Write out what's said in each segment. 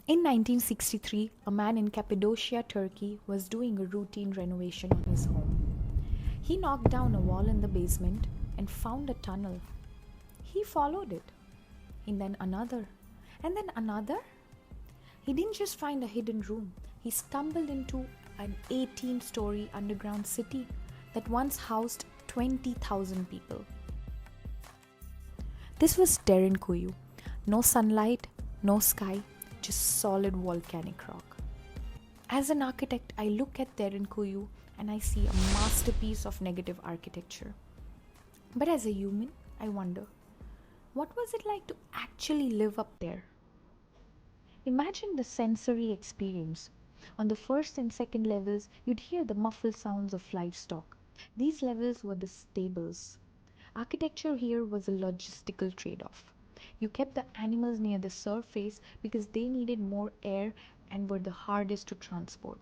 In 1963, a man in Cappadocia, Turkey, was doing a routine renovation on his home. He knocked down a wall in the basement and found a tunnel. He followed it, and then another, and then another. He didn't just find a hidden room, he stumbled into an 18-story underground city that once housed 20,000 people. This was Derinkuyu. No sunlight, no sky, just solid volcanic rock. As an architect, I look at Derinkuyu and I see a masterpiece of negative architecture. But as a human, I wonder, what was it like to actually live up there? Imagine the sensory experience. On the first and second levels, you'd hear the muffled sounds of livestock. These levels were the stables. Architecture here was a logistical trade off. You kept the animals near the surface because they needed more air and were the hardest to transport.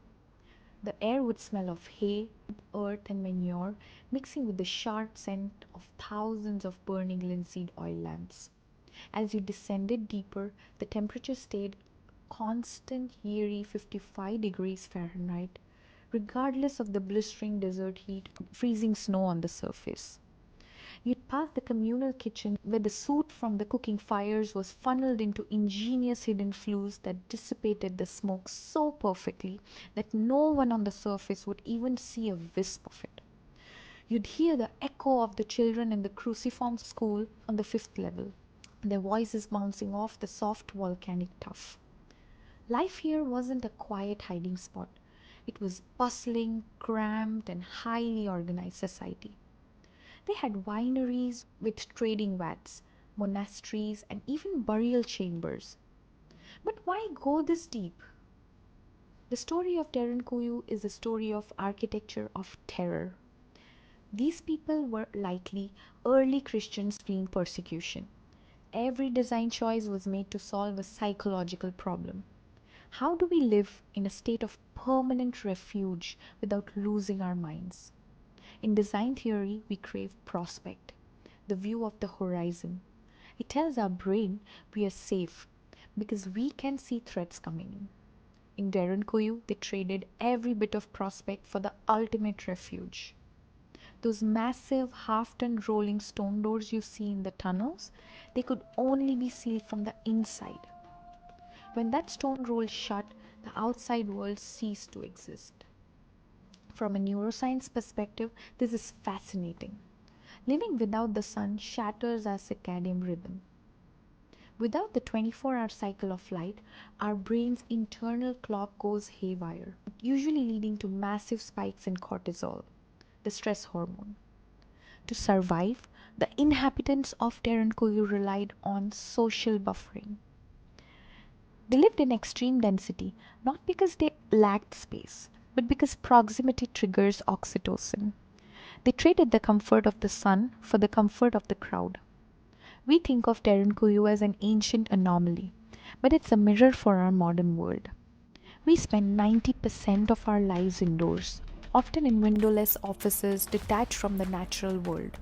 The air would smell of hay, earth, and manure, mixing with the sharp scent of thousands of burning linseed oil lamps. As you descended deeper, the temperature stayed constant, eerie 55 degrees Fahrenheit, regardless of the blistering desert heat, freezing snow on the surface. You'd pass the communal kitchen where the soot from the cooking fires was funneled into ingenious hidden flues that dissipated the smoke so perfectly that no one on the surface would even see a wisp of it. You'd hear the echo of the children in the cruciform school on the fifth level, their voices bouncing off the soft volcanic tuff. Life here wasn't a quiet hiding spot. It was bustling, cramped, and highly organized society. They had wineries with trading vats, monasteries, and even burial chambers. But why go this deep? The story of Derinkuyu is a story of architecture of terror. These people were likely early Christians fleeing persecution. Every design choice was made to solve a psychological problem. How do we live in a state of permanent refuge without losing our minds? In design theory, we crave prospect, the view of the horizon. It tells our brain we are safe because we can see threats coming in. In Derinkuyu, they traded every bit of prospect for the ultimate refuge. Those massive half-ton rolling stone doors you see in the tunnels, they could only be sealed from the inside. When that stone rolls shut, the outside world ceased to exist. From a neuroscience perspective, this is fascinating. Living without the sun shatters our circadian rhythm. Without the 24-hour cycle of light, our brain's internal clock goes haywire, usually leading to massive spikes in cortisol, the stress hormone. To survive, the inhabitants of Derinkuyu relied on social buffering. They lived in extreme density, not because they lacked space, but because proximity triggers oxytocin. They traded the comfort of the sun for the comfort of the crowd. We think of Derinkuyu as an ancient anomaly, but it's a mirror for our modern world. We spend 90% of our lives indoors, often in windowless offices detached from the natural world.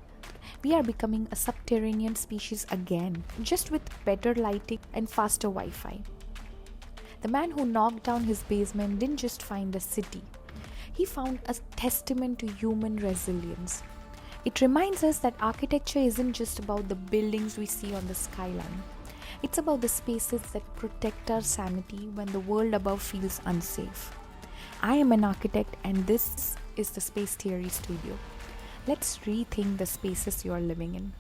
We are becoming a subterranean species again, just with better lighting and faster Wi Fi. The man who knocked down his basement didn't just find a city, he found a testament to human resilience. It reminds us that architecture isn't just about the buildings we see on the skyline. It's about the spaces that protect our sanity when the world above feels unsafe. I am an architect and this is the Space Theory Studio. Let's rethink the spaces you are living in.